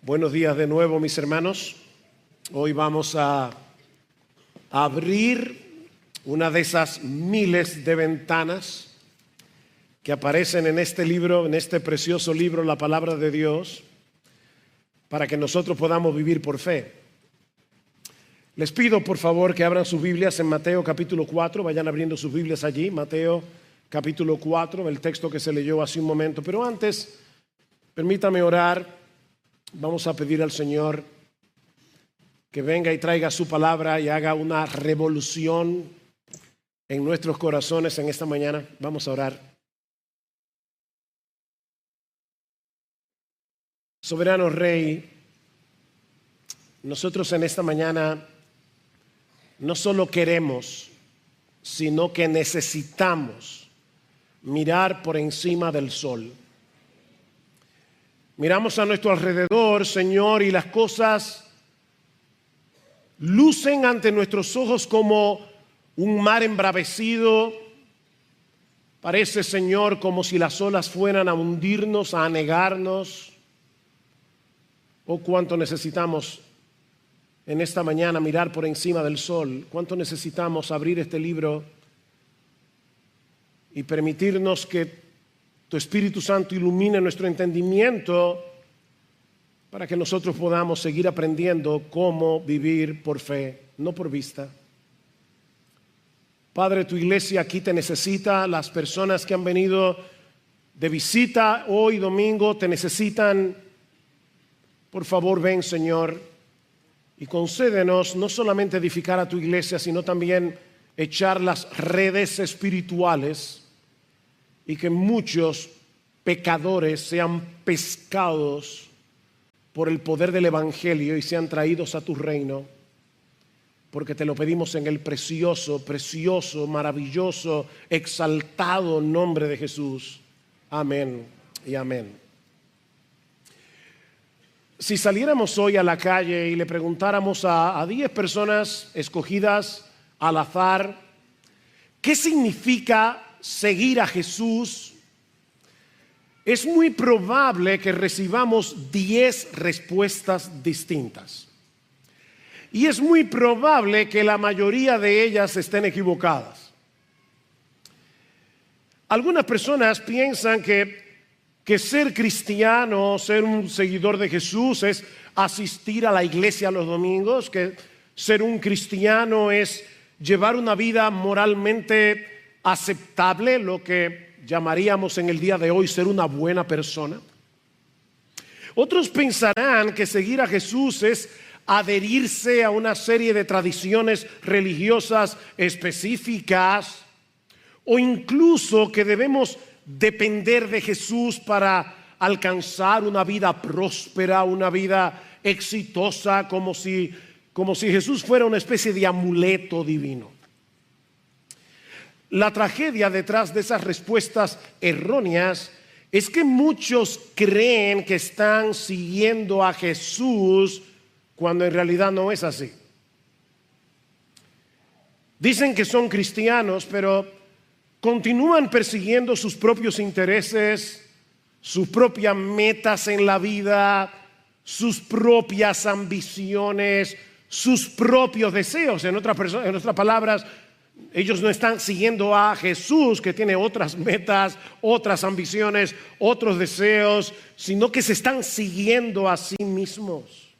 Buenos días de nuevo, mis hermanos. Hoy vamos a abrir una de esas miles de ventanas que aparecen en este libro, en este precioso libro, la palabra de Dios, para que nosotros podamos vivir por fe. Les pido, por favor, que abran sus Biblias en Mateo capítulo 4, vayan abriendo sus Biblias allí, Mateo capítulo 4, el texto que se leyó hace un momento. Pero antes, permítame orar. Vamos a pedir al Señor que venga y traiga su palabra y haga una revolución en nuestros corazones en esta mañana. Vamos a orar. Soberano Rey, nosotros en esta mañana no solo queremos, sino que necesitamos mirar por encima del sol. Miramos a nuestro alrededor, Señor, y las cosas lucen ante nuestros ojos como un mar embravecido. Parece, Señor, como si las olas fueran a hundirnos, a anegarnos. Oh, cuánto necesitamos en esta mañana mirar por encima del sol. Cuánto necesitamos abrir este libro y permitirnos que tu Espíritu Santo ilumine nuestro entendimiento para que nosotros podamos seguir aprendiendo cómo vivir por fe, no por vista. Padre, tu iglesia aquí te necesita. Las personas que han venido de visita hoy domingo te necesitan. Por favor, ven, Señor, y concédenos no solamente edificar a tu iglesia, sino también echar las redes espirituales y que muchos pecadores sean pescados por el poder del Evangelio y sean traídos a tu reino, porque te lo pedimos en el precioso, maravilloso, exaltado nombre de Jesús. Amén y amén. Si saliéramos hoy a la calle y le preguntáramos a 10 personas escogidas al azar, ¿qué significa seguir a Jesús? Es muy probable que recibamos 10 respuestas distintas. Y es muy probable que la mayoría de ellas estén equivocadas. Algunas personas piensan que ser cristiano, ser un seguidor de Jesús es asistir a la iglesia los domingos, que ser un cristiano es llevar una vida moralmente aceptable, lo que llamaríamos en el día de hoy ser una buena persona. Otros pensarán que seguir a Jesús es adherirse a una serie de tradiciones religiosas específicas, o incluso que debemos depender de Jesús para alcanzar una vida próspera, una vida exitosa, como si Jesús fuera una especie de amuleto divino. La tragedia detrás de esas respuestas erróneas es que muchos creen que están siguiendo a Jesús cuando en realidad no es así. Dicen que son cristianos, pero continúan persiguiendo sus propios intereses, sus propias metas en la vida, sus propias ambiciones, sus propios deseos. En otras palabras, ellos no están siguiendo a Jesús, que tiene otras metas, otras ambiciones, otros deseos, sino que se están siguiendo a sí mismos.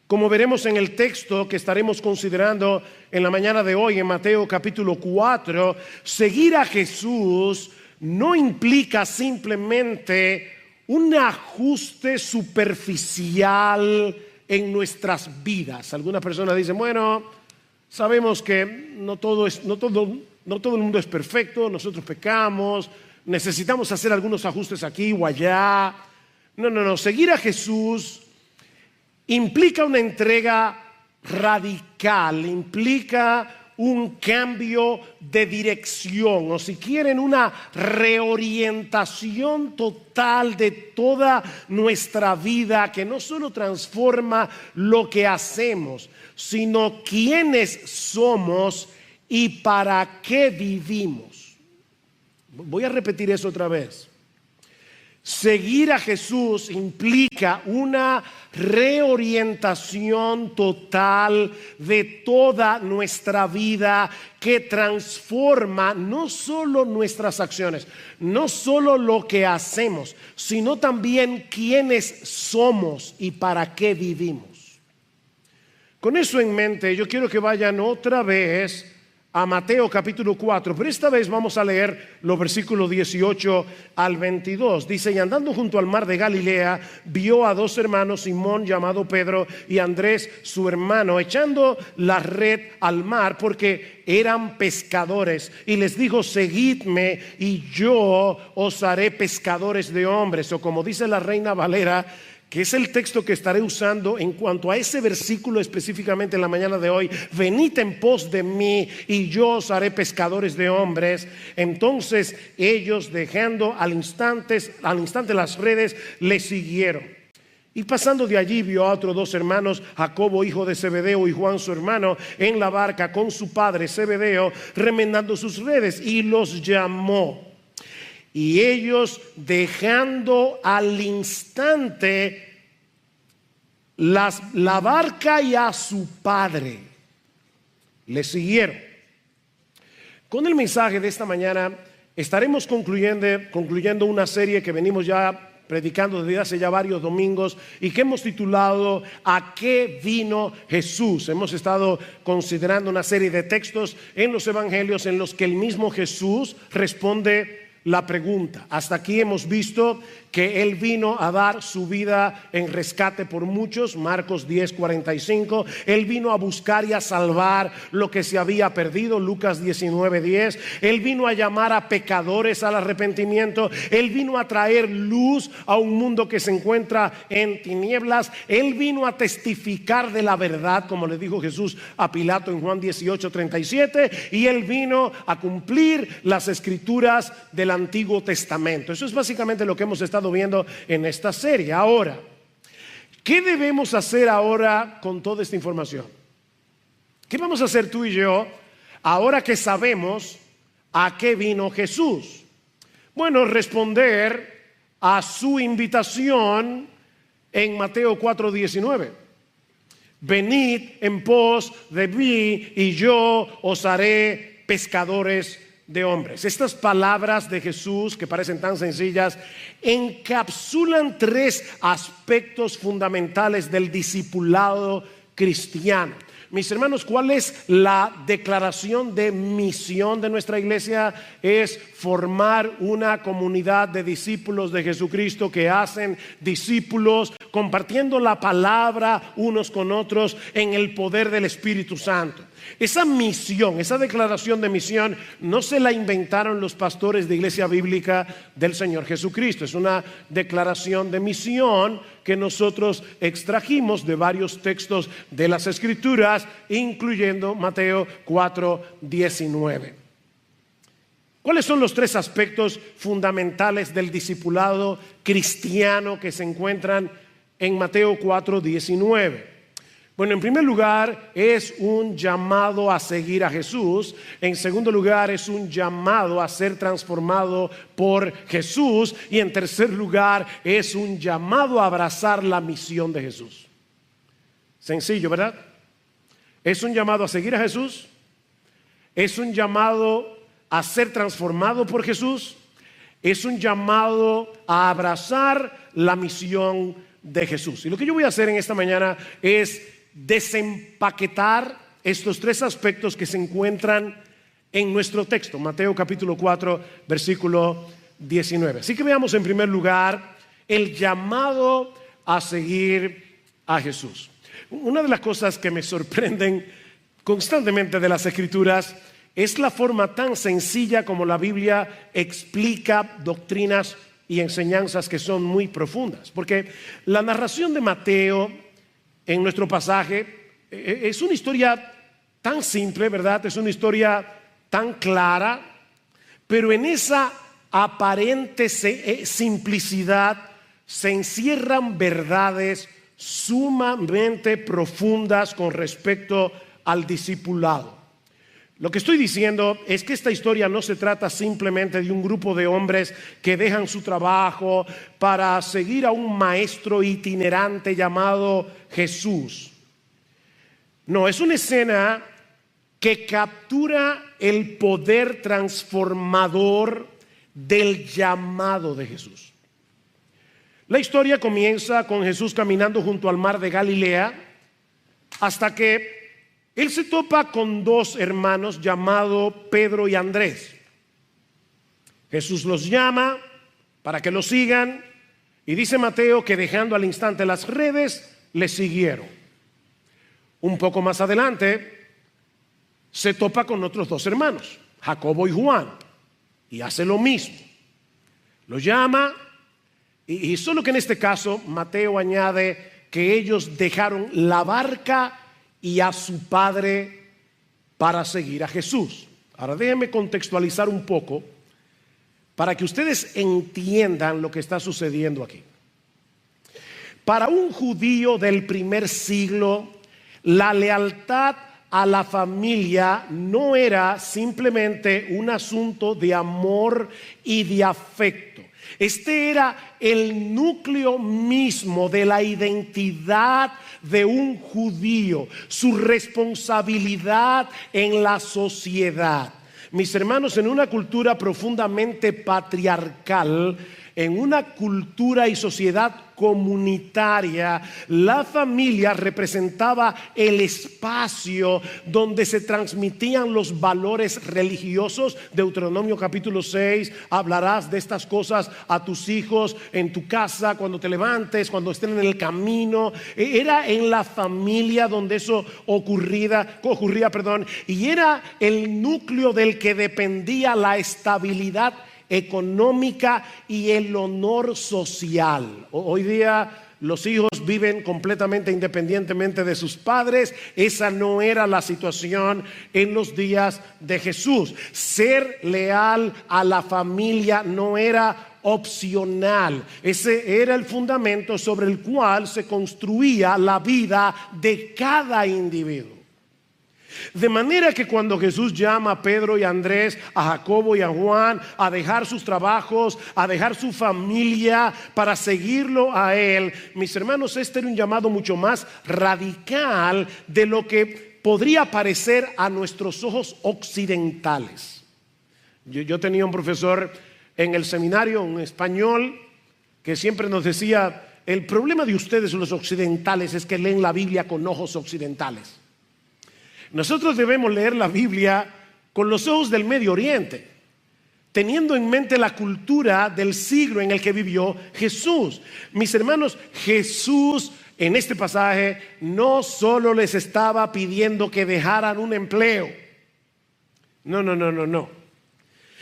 Como veremos en el texto que estaremos considerando en la mañana de hoy, en Mateo capítulo 4, seguir a Jesús no implica simplemente un ajuste superficial en nuestras vidas. Algunas personas dicen, bueno, sabemos que no todo el mundo es perfecto, nosotros pecamos, necesitamos hacer algunos ajustes aquí o allá. No, seguir a Jesús implica una entrega radical, implica un cambio de dirección, o si quieren, una reorientación total de toda nuestra vida, que no solo transforma lo que hacemos, sino quiénes somos y para qué vivimos. Voy a repetir eso otra vez. Seguir a Jesús implica una reorientación total de toda nuestra vida que transforma no solo nuestras acciones, no solo lo que hacemos, sino también quiénes somos y para qué vivimos. Con eso en mente, yo quiero que vayan otra vez a Mateo capítulo 4, pero esta vez vamos a leer los versículos 18 al 22. Dice: y andando junto al mar de Galilea, vio a dos hermanos, Simón llamado Pedro y Andrés su hermano, echando la red al mar porque eran pescadores, y les dijo: seguidme y yo os haré pescadores de hombres. O como dice la Reina Valera, que es el texto que estaré usando en cuanto a ese versículo específicamente en la mañana de hoy: venid en pos de mí y yo os haré pescadores de hombres. Entonces ellos, dejando al instante las redes, le siguieron. Y pasando de allí vio a otros dos hermanos, Jacobo hijo de Zebedeo y Juan su hermano, en la barca con su padre Zebedeo, remendando sus redes, y los llamó. Y ellos, dejando al instante la barca y a su padre, le siguieron. Con el mensaje de esta mañana estaremos concluyendo una serie que venimos ya predicando desde hace ya varios domingos y que hemos titulado ¿A qué vino Jesús? Hemos estado considerando una serie de textos en los evangelios en los que el mismo Jesús responde la pregunta. Hasta aquí hemos visto que Él vino a dar su vida en rescate por muchos, Marcos 10:45. Él vino a buscar y a salvar lo que se había perdido, Lucas 19:10. Él vino a llamar a pecadores al arrepentimiento. Él vino a traer luz a un mundo que se encuentra en tinieblas. Él vino a testificar de la verdad, como le dijo Jesús a Pilato en Juan 18:37. Y Él vino a cumplir las escrituras del Antiguo Testamento. Eso es básicamente lo que hemos estado viendo en esta serie. Ahora, ¿qué debemos hacer ahora con toda esta información? ¿Qué vamos a hacer tú y yo ahora que sabemos a qué vino Jesús? Bueno, responder a su invitación en Mateo 4:19. Venid en pos de mí y yo os haré pescadores de hombres. Estas palabras de Jesús, que parecen tan sencillas, encapsulan tres aspectos fundamentales del discipulado cristiano. Mis hermanos, ¿cuál es la declaración de misión de nuestra iglesia? Es formar una comunidad de discípulos de Jesucristo que hacen discípulos, compartiendo la palabra unos con otros en el poder del Espíritu Santo. Esa misión, esa declaración de misión, no se la inventaron los pastores de Iglesia Bíblica del Señor Jesucristo. Es una declaración de misión que nosotros extrajimos de varios textos de las Escrituras, incluyendo Mateo 4:19. ¿Cuáles son los tres aspectos fundamentales del discipulado cristiano que se encuentran en Mateo 4:19? Bueno, en primer lugar es un llamado a seguir a Jesús. En segundo lugar es un llamado a ser transformado por Jesús. Y en tercer lugar es un llamado a abrazar la misión de Jesús. Sencillo, ¿verdad? Es un llamado a seguir a Jesús. Es un llamado a ser transformado por Jesús. Es un llamado a abrazar la misión de Jesús. Y lo que yo voy a hacer en esta mañana es desempaquetar estos tres aspectos que se encuentran en nuestro texto, Mateo capítulo 4, versículo 19. Así que veamos en primer lugar el llamado a seguir a Jesús. Una de las cosas que me sorprenden constantemente de las Escrituras es la forma tan sencilla como la Biblia explica doctrinas y enseñanzas que son muy profundas. Porque la narración de Mateo en nuestro pasaje es una historia tan simple, ¿verdad? Es una historia tan clara, pero en esa aparente simplicidad se encierran verdades sumamente profundas con respecto al discipulado. Lo que estoy diciendo es que esta historia no se trata simplemente de un grupo de hombres que dejan su trabajo para seguir a un maestro itinerante llamado Jesús. No, es una escena que captura el poder transformador del llamado de Jesús. La historia comienza con Jesús caminando junto al mar de Galilea hasta que él se topa con dos hermanos llamados Pedro y Andrés. Jesús los llama para que lo sigan y dice Mateo que dejando al instante las redes, le siguieron. Un poco más adelante se topa con otros dos hermanos, Jacobo y Juan, y hace lo mismo. Los llama y solo que en este caso Mateo añade que ellos dejaron la barca y a su padre para seguir a Jesús. Ahora déjenme contextualizar un poco para que ustedes entiendan lo que está sucediendo aquí. Para un judío del primer siglo, la lealtad a la familia no era simplemente un asunto de amor y de afecto. Este era el núcleo mismo de la identidad de un judío, su responsabilidad en la sociedad. Mis hermanos, en una cultura profundamente patriarcal, en una cultura y sociedad comunitaria, la familia representaba el espacio donde se transmitían los valores religiosos. Deuteronomio capítulo 6, hablarás de estas cosas a tus hijos en tu casa, cuando te levantes, cuando estén en el camino. Era en la familia donde eso ocurría, y era el núcleo del que dependía la estabilidad económica y el honor social. Hoy día los hijos viven completamente independientemente de sus padres. Esa no era la situación en los días de Jesús. Ser leal a la familia no era opcional. Ese era el fundamento sobre el cual se construía la vida de cada individuo. De manera que cuando Jesús llama a Pedro y a Andrés, a Jacobo y a Juan a dejar sus trabajos, a dejar su familia para seguirlo a él, mis hermanos, este era un llamado mucho más radical de lo que podría parecer a nuestros ojos occidentales. Yo tenía un profesor en el seminario, un español, que siempre nos decía: el problema de ustedes los occidentales es que leen la Biblia con ojos occidentales. Nosotros debemos leer la Biblia con los ojos del Medio Oriente, teniendo en mente la cultura del siglo en el que vivió Jesús. Mis hermanos, Jesús en este pasaje no solo les estaba pidiendo que dejaran un empleo. No.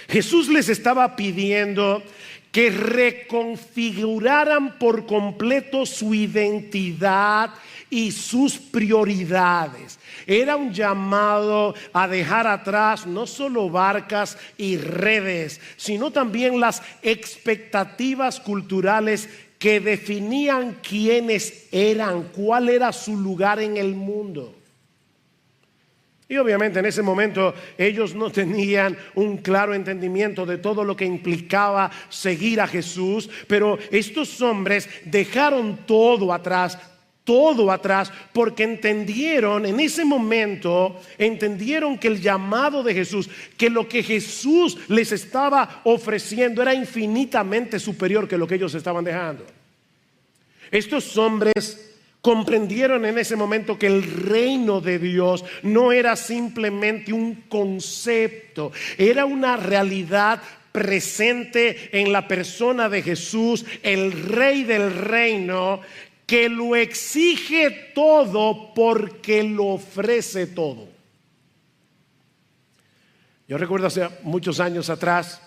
Jesús les estaba pidiendo que reconfiguraran por completo su identidad y sus prioridades. Era un llamado a dejar atrás no solo barcas y redes, sino también las expectativas culturales que definían quiénes eran, cuál era su lugar en el mundo. Y obviamente en ese momento ellos no tenían un claro entendimiento de todo lo que implicaba seguir a Jesús, pero estos hombres dejaron todo atrás, porque entendieron en ese momento, entendieron que el llamado de Jesús, que lo que Jesús les estaba ofreciendo era infinitamente superior que lo que ellos estaban dejando. Estos hombres comprendieron en ese momento que el reino de Dios no era simplemente un concepto, era una realidad presente en la persona de Jesús, el Rey del reino, que lo exige todo porque lo ofrece todo. Yo recuerdo hace muchos años atrás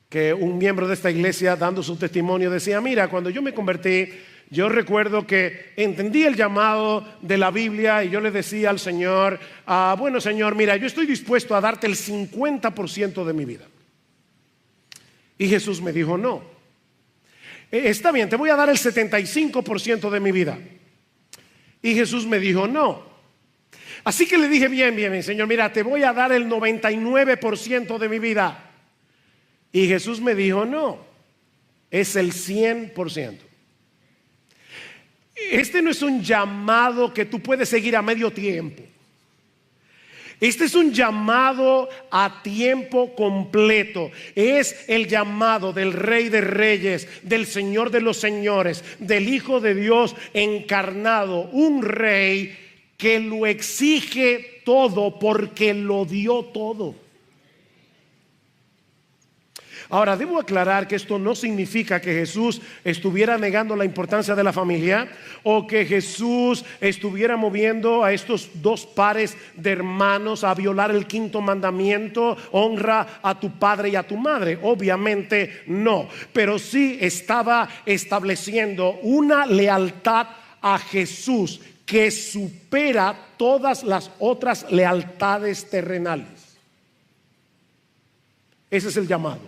que un miembro de esta iglesia, dando su testimonio, decía: mira, cuando yo me convertí, yo recuerdo que entendí el llamado de la Biblia y yo le decía al Señor: bueno, Señor, mira, yo estoy dispuesto a darte el 50% de mi vida. Y Jesús me dijo: no, está bien, te voy a dar el 75% de mi vida. Y Jesús me dijo: no, Así que le dije, bien, bien, Señor, mira, te voy a dar el 99% de mi vida. Y Jesús me dijo, no, es el 100%. Este no es un llamado que tú puedes seguir a medio tiempo. Este es un llamado a tiempo completo. Es el llamado del Rey de Reyes, del Señor de los Señores, del Hijo de Dios encarnado. Un Rey que lo exige todo porque lo dio todo. Ahora, debo aclarar que esto no significa que Jesús estuviera negando la importancia de la familia o que Jesús estuviera moviendo a estos dos pares de hermanos a violar el quinto mandamiento: honra a tu padre y a tu madre. Obviamente no, pero sí estaba estableciendo una lealtad a Jesús que supera todas las otras lealtades terrenales. Ese es el llamado.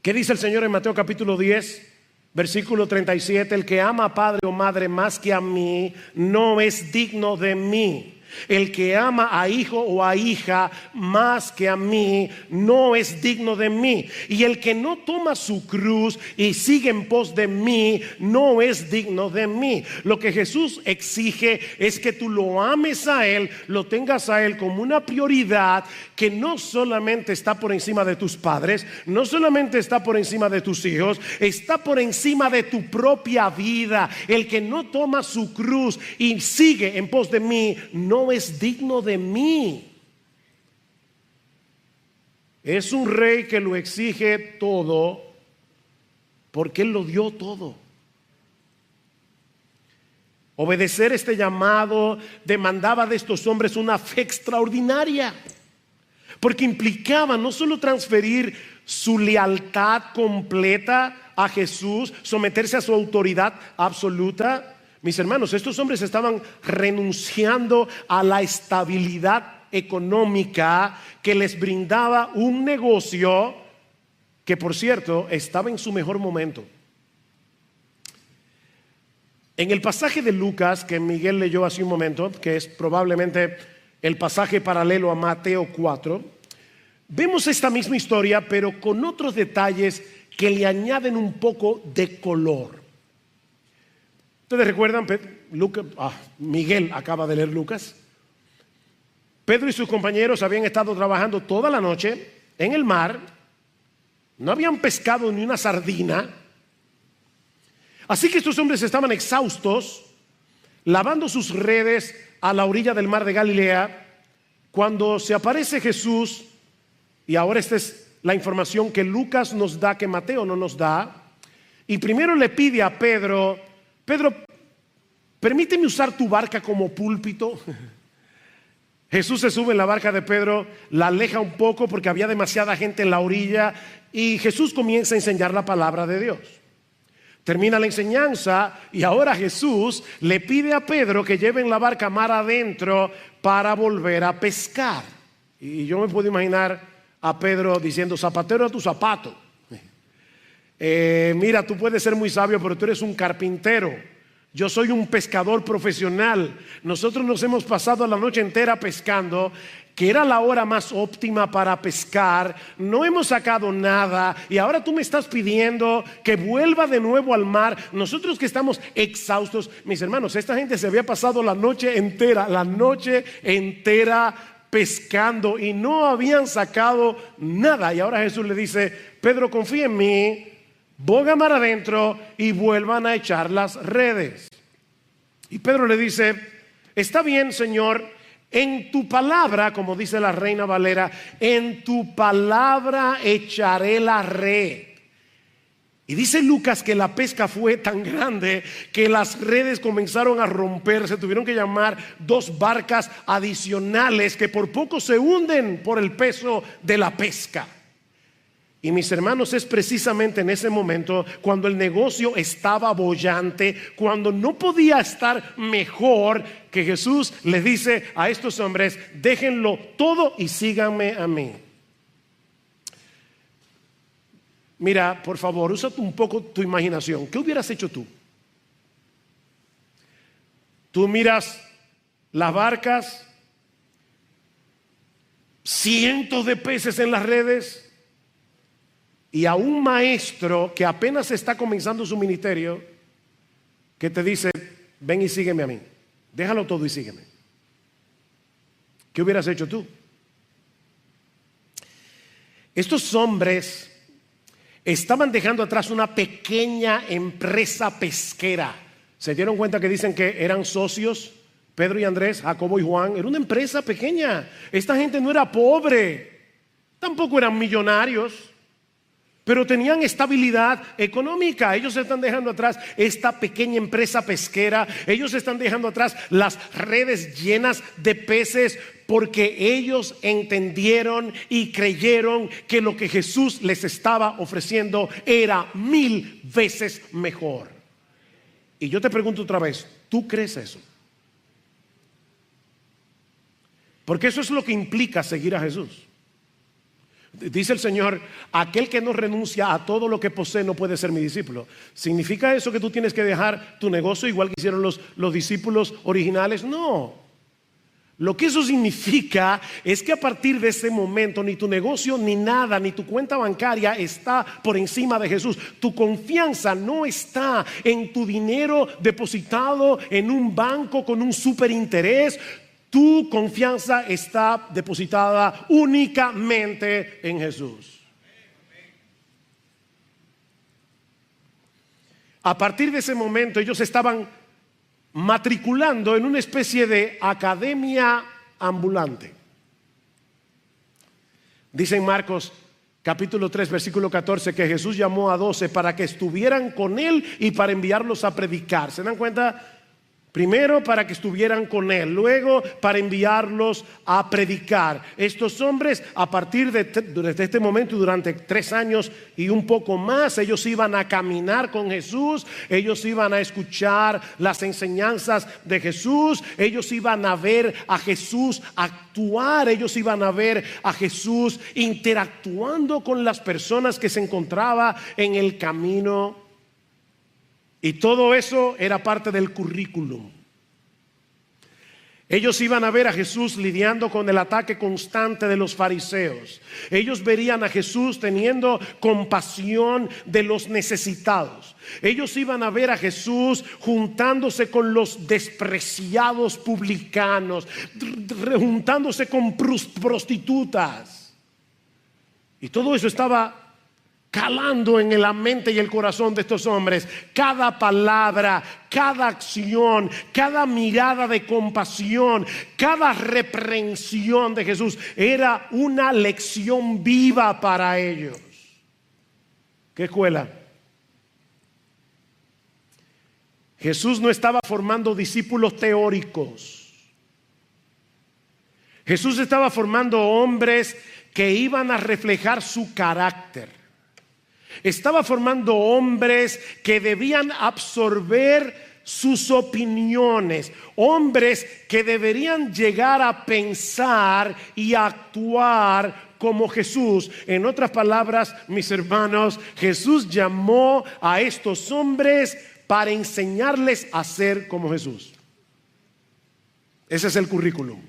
¿Qué dice el Señor en Mateo capítulo 10, versículo 37? El que ama a padre o madre más que a mí no es digno de mí. El que ama a hijo o a hija más que a mí no es digno de mí. Y el que no toma su cruz y sigue en pos de mí no es digno de mí. Lo que Jesús exige es que tú lo ames a Él, lo tengas a Él como una prioridad, que no solamente está por encima de tus padres, no solamente está por encima de tus hijos, está por encima de tu propia vida. El que no toma su cruz y sigue en pos de mí no es digno de mí. Es un rey que lo exige todo porque Él lo dio todo. Obedecer este llamado demandaba de estos hombres una fe extraordinaria, porque implicaba no solo transferir su lealtad completa a Jesús, someterse a su autoridad absoluta. Mis hermanos, estos hombres estaban renunciando a la estabilidad económica que les brindaba un negocio que, por cierto, estaba en su mejor momento. En el pasaje de Lucas que Miguel leyó hace un momento, que es probablemente el pasaje paralelo a Mateo 4, vemos esta misma historia, pero con otros detalles que le añaden un poco de color. ¿Ustedes recuerdan? Miguel acaba de leer Lucas. Pedro y sus compañeros habían estado trabajando toda la noche en el mar. No habían pescado ni una sardina. Así que estos hombres estaban exhaustos, lavando sus redes a la orilla del mar de Galilea, cuando se aparece Jesús. Y ahora esta es la información que Lucas nos da, que Mateo no nos da. Y primero le pide a Pedro: Pedro, permíteme usar tu barca como púlpito. Jesús se sube en la barca de Pedro, la aleja un poco porque había demasiada gente en la orilla, y Jesús comienza a enseñar la palabra de Dios. Termina la enseñanza y ahora Jesús le pide a Pedro que lleven la barca mar adentro para volver a pescar. Y yo me puedo imaginar a Pedro diciendo: zapatero a tu zapato. Mira, tú puedes ser muy sabio, pero tú eres un carpintero. Yo soy un pescador profesional. Nosotros nos hemos pasado la noche entera pescando, que era la hora más óptima para pescar. No hemos sacado nada y ahora tú me estás pidiendo que vuelva de nuevo al mar. Nosotros que estamos exhaustos. Mis hermanos, esta gente se había pasado la noche entera pescando y no habían sacado nada. Y ahora Jesús le dice: Pedro, confía en mí, boga mar adentro y vuelvan a echar las redes. Y Pedro le dice: está bien, Señor, en tu palabra, como dice la Reina Valera, en tu palabra echaré la red. Y dice Lucas que la pesca fue tan grande que las redes comenzaron a romperse. Tuvieron que llamar 2 barcas adicionales que por poco se hunden por el peso de la pesca. Y mis hermanos, es precisamente en ese momento cuando el negocio estaba boyante, cuando no podía estar mejor, que Jesús les dice a estos hombres: déjenlo todo y síganme a mí. Mira, por favor, usa un poco tu imaginación. ¿Qué hubieras hecho tú? Tú miras las barcas, cientos de peces en las redes, y a un maestro que apenas está comenzando su ministerio, que te dice: ven y sígueme a mí, déjalo todo y sígueme. ¿Qué hubieras hecho tú? Estos hombres estaban dejando atrás una pequeña empresa pesquera. ¿Se dieron cuenta que dicen que eran socios? Pedro y Andrés, Jacobo y Juan. Era una empresa pequeña. Esta gente no era pobre, tampoco eran millonarios, pero tenían estabilidad económica. Ellos están dejando atrás esta pequeña empresa pesquera. Ellos están dejando atrás las redes llenas de peces, porque ellos entendieron y creyeron que lo que Jesús les estaba ofreciendo era 1000 veces mejor. Y yo te pregunto otra vez, ¿tú crees eso? Porque eso es lo que implica seguir a Jesús. Dice el Señor: aquel que no renuncia a todo lo que posee no puede ser mi discípulo. ¿Significa eso que tú tienes que dejar tu negocio igual que hicieron los discípulos originales? No. Lo que eso significa es que a partir de ese momento ni tu negocio, ni nada, ni tu cuenta bancaria está por encima de Jesús. Tu confianza no está en tu dinero depositado en un banco con un superinterés. Tu confianza está depositada únicamente en Jesús. A partir de ese momento ellos estaban matriculando en una especie de academia ambulante. Dice en Marcos capítulo 3 versículo 14 que Jesús llamó a 12 para que estuvieran con él y para enviarlos a predicar. ¿Se dan cuenta? Primero para que estuvieran con él, luego para enviarlos a predicar. Estos hombres, a partir de este momento y durante 3 años y un poco más, ellos iban a caminar con Jesús, ellos iban a escuchar las enseñanzas de Jesús, ellos iban a ver a Jesús actuar, ellos iban a ver a Jesús interactuando con las personas que se encontraban en el camino. Y todo eso era parte del currículum. Ellos iban a ver a Jesús lidiando con el ataque constante de los fariseos. Ellos verían a Jesús teniendo compasión de los necesitados. Ellos iban a ver a Jesús juntándose con los despreciados publicanos, juntándose con prostitutas. Y todo eso estaba calando en la mente y el corazón de estos hombres. Cada palabra, cada acción, cada mirada de compasión, cada reprensión de Jesús era una lección viva para ellos. ¿Qué escuela? Jesús no estaba formando discípulos teóricos. Jesús estaba formando hombres que iban a reflejar su carácter. Estaba formando hombres que debían absorber sus opiniones, hombres que deberían llegar a pensar y actuar como Jesús. En otras palabras, mis hermanos, Jesús llamó a estos hombres para enseñarles a ser como Jesús. Ese es el currículum.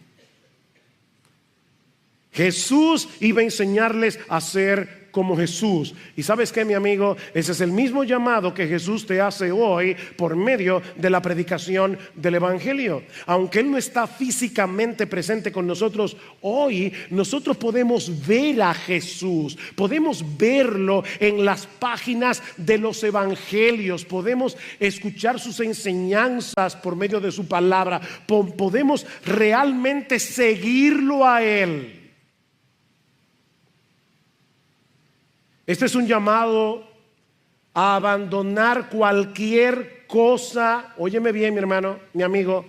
Jesús iba a enseñarles a ser como Jesús. Y ¿sabes qué, mi amigo? Ese es el mismo llamado que Jesús te hace hoy por medio de la predicación del Evangelio. Aunque Él no está físicamente presente con nosotros hoy, nosotros podemos ver a Jesús, podemos verlo en las páginas de los Evangelios, podemos escuchar sus enseñanzas por medio de su palabra, podemos realmente seguirlo a Él. Este es un llamado a abandonar cualquier cosa. Óyeme bien, mi hermano, mi amigo.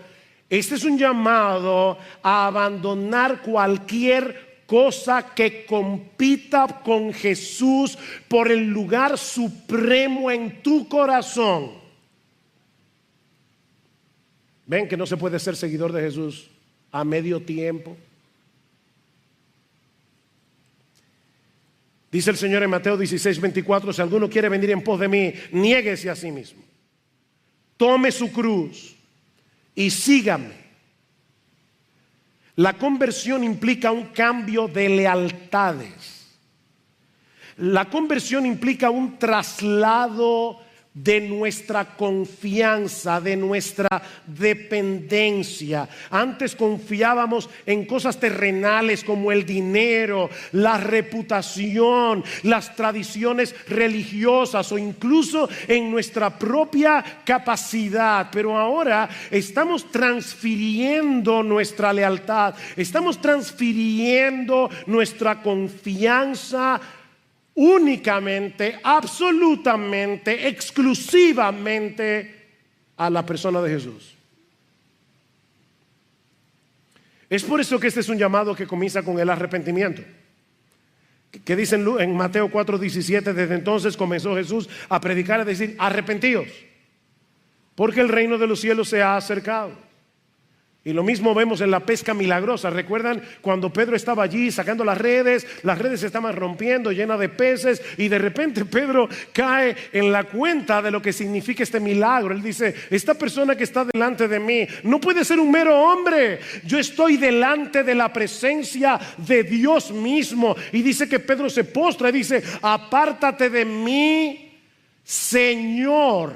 Este es un llamado a abandonar cualquier cosa que compita con Jesús por el lugar supremo en tu corazón. Ven que no se puede ser seguidor de Jesús a medio tiempo. Dice el Señor en Mateo 16:24, si alguno quiere venir en pos de mí, niéguese a sí mismo, tome su cruz y sígame. La conversión implica un cambio de lealtades. La conversión implica un traslado de nuestra confianza, de nuestra dependencia. Antes confiábamos en cosas terrenales como el dinero, la reputación, las tradiciones religiosas o incluso en nuestra propia capacidad. Pero ahora estamos transfiriendo nuestra lealtad, estamos transfiriendo nuestra confianza únicamente, absolutamente, exclusivamente a la persona de Jesús. Es por eso que este es un llamado que comienza con el arrepentimiento. Que dicen en Mateo 4:17, desde entonces comenzó Jesús a predicar, a decir: arrepentíos, porque el reino de los cielos se ha acercado. Y lo mismo vemos en la pesca milagrosa. ¿Recuerdan cuando Pedro estaba allí sacando las redes? Las redes se estaban rompiendo, llenas de peces, y de repente Pedro cae en la cuenta de lo que significa este milagro. Él dice: esta persona que está delante de mí no puede ser un mero hombre. Yo estoy delante de la presencia de Dios mismo. Y dice que Pedro se postra y dice: apártate de mí, Señor.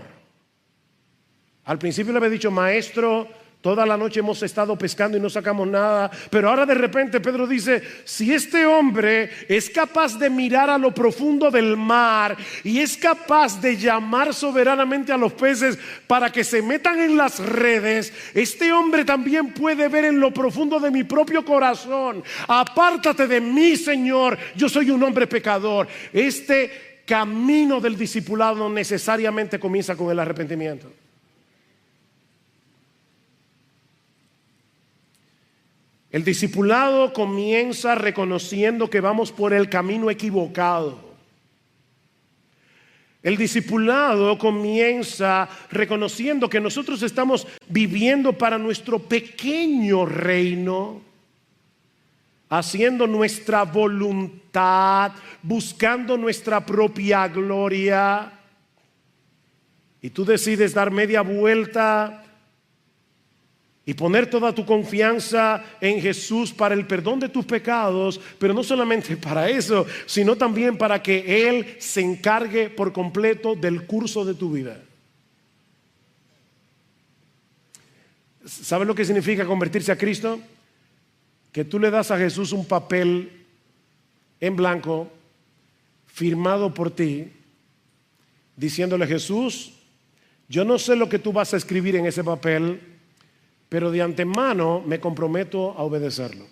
Al principio le había dicho: maestro, toda la noche hemos estado pescando y no sacamos nada. Pero ahora de repente Pedro dice: si este hombre es capaz de mirar a lo profundo del mar y es capaz de llamar soberanamente a los peces para que se metan en las redes, este hombre también puede ver en lo profundo de mi propio corazón. Apártate de mí, Señor, yo soy un hombre pecador. Este camino del discipulado necesariamente comienza con el arrepentimiento. El discipulado comienza reconociendo que vamos por el camino equivocado. El discipulado comienza reconociendo que nosotros estamos viviendo para nuestro pequeño reino, haciendo nuestra voluntad, buscando nuestra propia gloria. Y tú decides dar media vuelta y poner toda tu confianza en Jesús para el perdón de tus pecados, pero no solamente para eso, sino también para que Él se encargue por completo del curso de tu vida. ¿Sabes lo que significa convertirse a Cristo? Que tú le das a Jesús un papel en blanco, firmado por ti, diciéndole: Jesús, yo no sé lo que tú vas a escribir en ese papel, pero de antemano me comprometo a obedecerlo.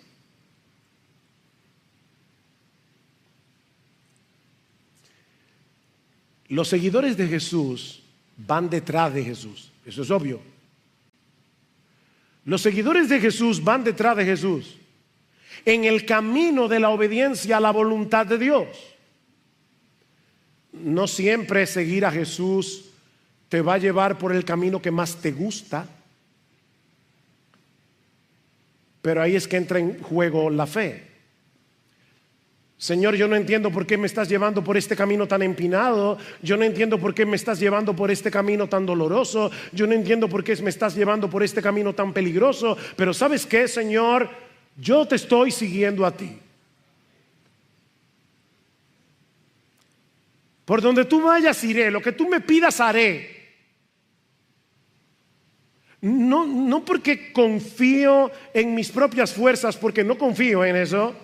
Los seguidores de Jesús van detrás de Jesús. Eso es obvio. Los seguidores de Jesús van detrás de Jesús en el camino de la obediencia a la voluntad de Dios. No siempre seguir a Jesús te va a llevar por el camino que más te gusta. Pero ahí es que entra en juego la fe. Señor, yo no entiendo por qué me estás llevando por este camino tan empinado. Yo no entiendo por qué me estás llevando por este camino tan doloroso. Yo no entiendo por qué me estás llevando por este camino tan peligroso. Pero ¿sabes qué, Señor? Yo te estoy siguiendo a ti. Por donde tú vayas iré, lo que tú me pidas haré. No porque confío en mis propias fuerzas, porque no confío en eso.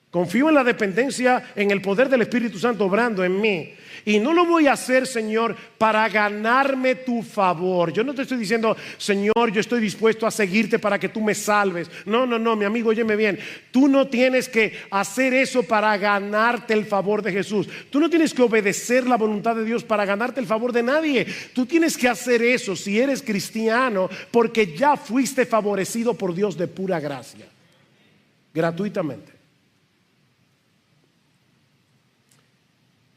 Confío en la dependencia, en el poder del Espíritu Santo obrando en mí. Y no lo voy a hacer, Señor, para ganarme tu favor. Yo no te estoy diciendo: Señor, yo estoy dispuesto a seguirte para que tú me salves. No, mi amigo, óyeme bien. Tú no tienes que hacer eso para ganarte el favor de Jesús. Tú no tienes que obedecer la voluntad de Dios para ganarte el favor de nadie. Tú tienes que hacer eso, si eres cristiano, porque ya fuiste favorecido por Dios de pura gracia, gratuitamente.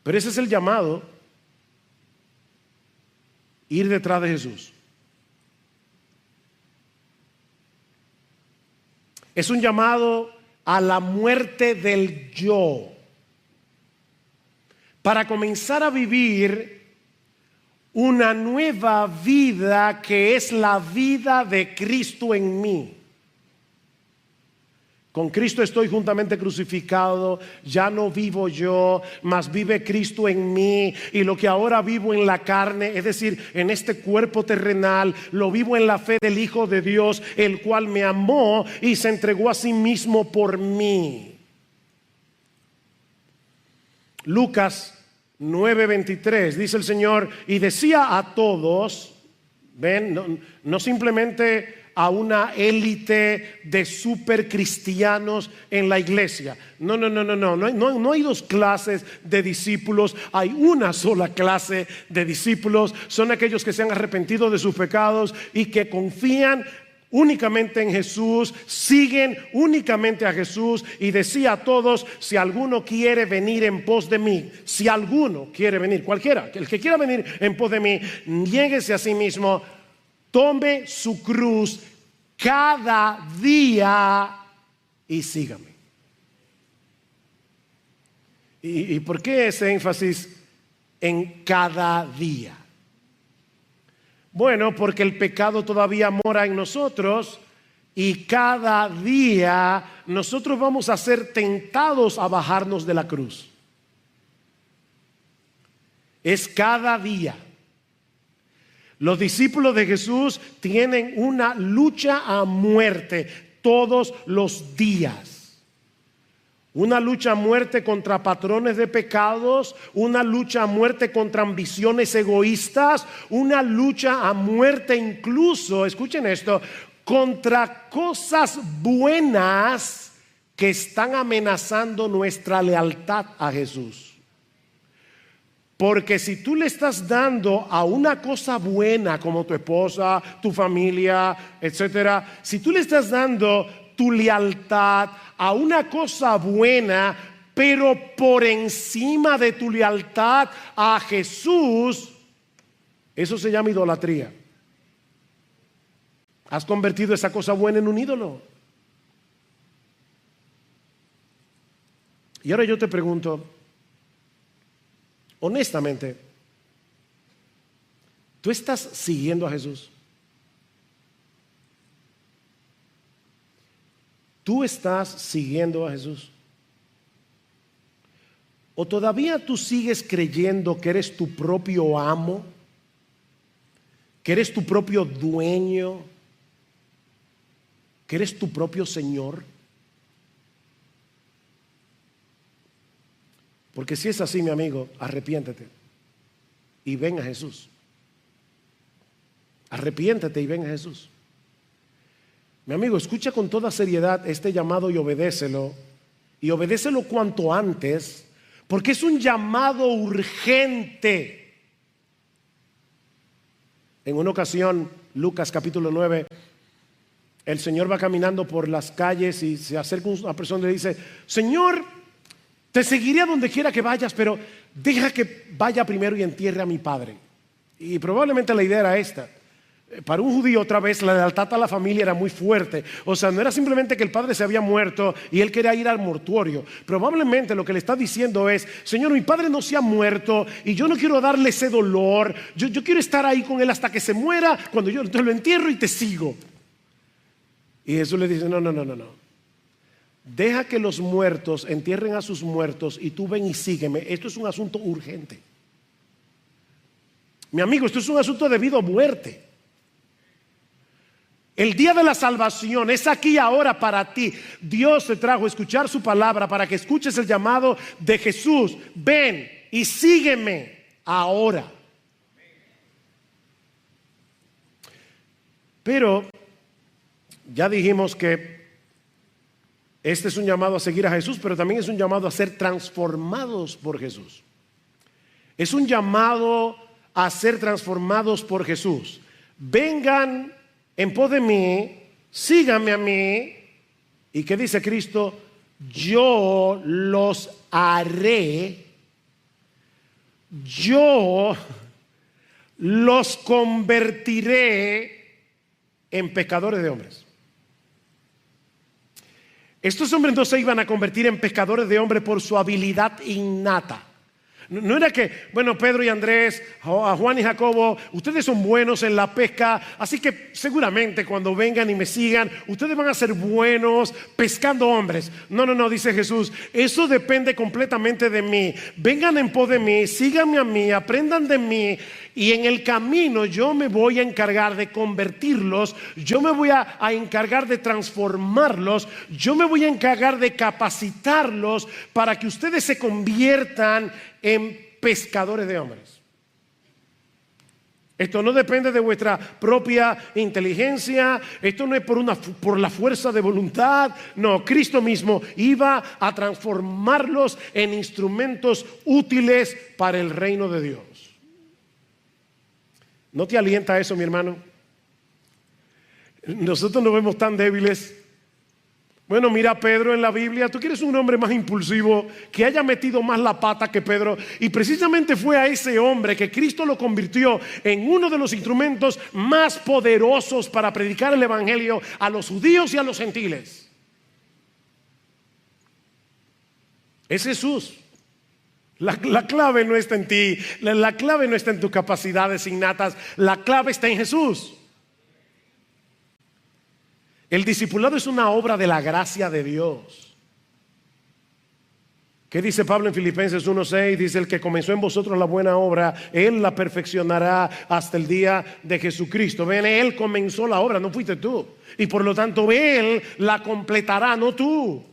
Pero ese es el llamado: ir detrás de Jesús. Es un llamado a la muerte del yo, para comenzar a vivir una nueva vida que es la vida de Cristo en mí. Con Cristo estoy juntamente crucificado, ya no vivo yo, mas vive Cristo en mí. Y lo que ahora vivo en la carne, es decir, en este cuerpo terrenal, lo vivo en la fe del Hijo de Dios, el cual me amó y se entregó a sí mismo por mí. Lucas 9:23 dice el Señor, y decía a todos, ven, no simplemente a una élite de supercristianos en la iglesia. No hay dos clases de discípulos, hay una sola clase de discípulos. Son aquellos que se han arrepentido de sus pecados y que confían únicamente en Jesús, siguen únicamente a Jesús. Y decía a todos, si alguno quiere venir en pos de mí, si alguno quiere venir, cualquiera, el que quiera venir en pos de mí, niéguese a sí mismo, tome su cruz cada día y sígame. ¿Y por qué ese énfasis en cada día? Bueno, porque el pecado todavía mora en nosotros y cada día nosotros vamos a ser tentados a bajarnos de la cruz. Es cada día. Los discípulos de Jesús tienen una lucha a muerte todos los días. Una lucha a muerte contra patrones de pecados, una lucha a muerte contra ambiciones egoístas, una lucha a muerte incluso, escuchen esto, contra cosas buenas que están amenazando nuestra lealtad a Jesús. Porque si tú le estás dando a una cosa buena como tu esposa, tu familia, etcétera, si tú le estás dando tu lealtad a una cosa buena, pero por encima de tu lealtad a Jesús, eso se llama idolatría. Has convertido esa cosa buena en un ídolo. Y ahora yo te pregunto, honestamente, ¿tú estás siguiendo a Jesús? ¿Tú estás siguiendo a Jesús? ¿O todavía tú sigues creyendo que eres tu propio amo? ¿Que eres tu propio dueño? ¿Que eres tu propio Señor? Porque si es así, mi amigo, arrepiéntete y ven a Jesús. Arrepiéntete y ven a Jesús. Mi amigo, escucha con toda seriedad este llamado y obedécelo. Y obedécelo cuanto antes, porque es un llamado urgente. En una ocasión, Lucas capítulo 9, el Señor va caminando por las calles y se acerca una persona y le dice: Señor, te seguiré a donde quiera que vayas, pero deja que vaya primero y entierre a mi padre. Y probablemente la idea era esta. Para un judío, otra vez, la lealtad a la familia era muy fuerte. O sea, no era simplemente que el padre se había muerto y él quería ir al mortuorio. Probablemente lo que le está diciendo es: Señor, mi padre no se ha muerto y yo no quiero darle ese dolor. Yo quiero estar ahí con él hasta que se muera. Cuando yo te lo entierro y te sigo. Y Jesús le dice: no. Deja que los muertos entierren a sus muertos y tú ven y sígueme. Esto es un asunto urgente. Mi amigo, esto es un asunto de vida o muerte. El día de la salvación es aquí ahora para ti. Dios te trajo a escuchar su palabra para que escuches el llamado de Jesús. Ven y sígueme ahora. Pero ya dijimos que este es un llamado a seguir a Jesús, pero también es un llamado a ser transformados por Jesús. Es un llamado a ser transformados por Jesús. Vengan en pos de mí, síganme a mí. ¿Y qué dice Cristo? Yo los haré. Yo los convertiré en pescadores de hombres. Estos hombres no se iban a convertir en pescadores de hombres por su habilidad innata. No era que, bueno, Pedro y Andrés, a Juan y Jacobo, ustedes son buenos en la pesca, así que seguramente cuando vengan y me sigan, ustedes van a ser buenos pescando hombres. No, dice Jesús, eso depende completamente de mí. Vengan en pos de mí, síganme a mí, aprendan de mí, y en el camino yo me voy a encargar de convertirlos, yo me voy a encargar de transformarlos, yo me voy a encargar de capacitarlos para que ustedes se conviertan en pescadores de hombres. Esto no depende de vuestra propia inteligencia, esto no es por la fuerza de voluntad. No, Cristo mismo iba a transformarlos en instrumentos útiles para el reino de Dios. ¿No te alienta eso, mi hermano? Nosotros nos vemos tan débiles. Bueno, mira a Pedro en la Biblia. Tú quieres un hombre más impulsivo, que haya metido más la pata que Pedro. Y precisamente fue a ese hombre que Cristo lo convirtió en uno de los instrumentos más poderosos para predicar el evangelio a los judíos y a los gentiles. Es Jesús. La clave no está en ti, la clave no está en tus capacidades innatas, la clave está en Jesús. El discipulado es una obra de la gracia de Dios. ¿Qué dice Pablo en Filipenses 1:6? Dice: el que comenzó en vosotros la buena obra, Él la perfeccionará hasta el día de Jesucristo. Ven, Él comenzó la obra, no fuiste tú. Y por lo tanto Él la completará, no tú.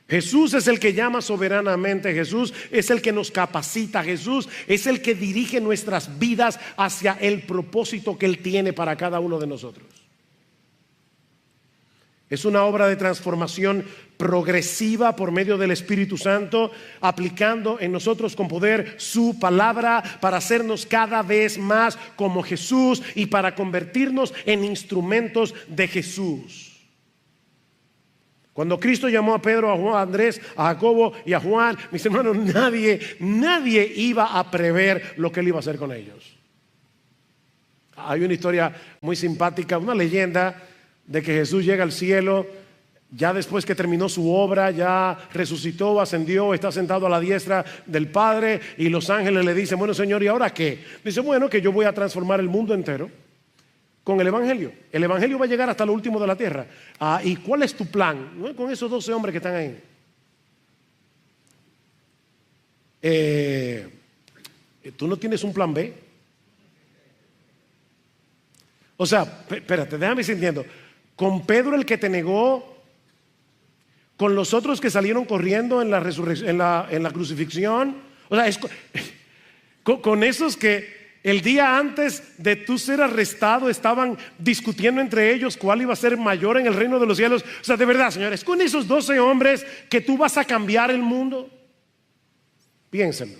Jesús es el que llama soberanamente, Jesús es el que nos capacita, Jesús es el que dirige nuestras vidas hacia el propósito que Él tiene para cada uno de nosotros. Es una obra de transformación progresiva por medio del Espíritu Santo, aplicando en nosotros con poder su palabra para hacernos cada vez más como Jesús y para convertirnos en instrumentos de Jesús. Cuando Cristo llamó a Pedro, a Juan, a Andrés, a Jacobo y a Juan, mis hermanos, nadie iba a prever lo que Él iba a hacer con ellos. Hay una historia muy simpática, una leyenda de que Jesús llega al cielo, ya después que terminó su obra, ya resucitó, ascendió, está sentado a la diestra del Padre, y los ángeles le dicen: bueno, Señor, ¿y ahora qué? Dice: bueno, que yo voy a transformar el mundo entero con el evangelio. El evangelio va a llegar hasta lo último de la tierra. ¿Y cuál es tu plan? ¿No? Con esos 12 hombres que están ahí. ¿Tú no tienes un plan B? O sea, espérate, déjame ir entiendo. Con Pedro, el que te negó, con los otros que salieron corriendo en la crucifixión, o sea, con esos que el día antes de tú ser arrestado estaban discutiendo entre ellos cuál iba a ser mayor en el reino de los cielos. O sea, de verdad, señores, con esos 12 hombres que tú vas a cambiar el mundo. Piénsenlo.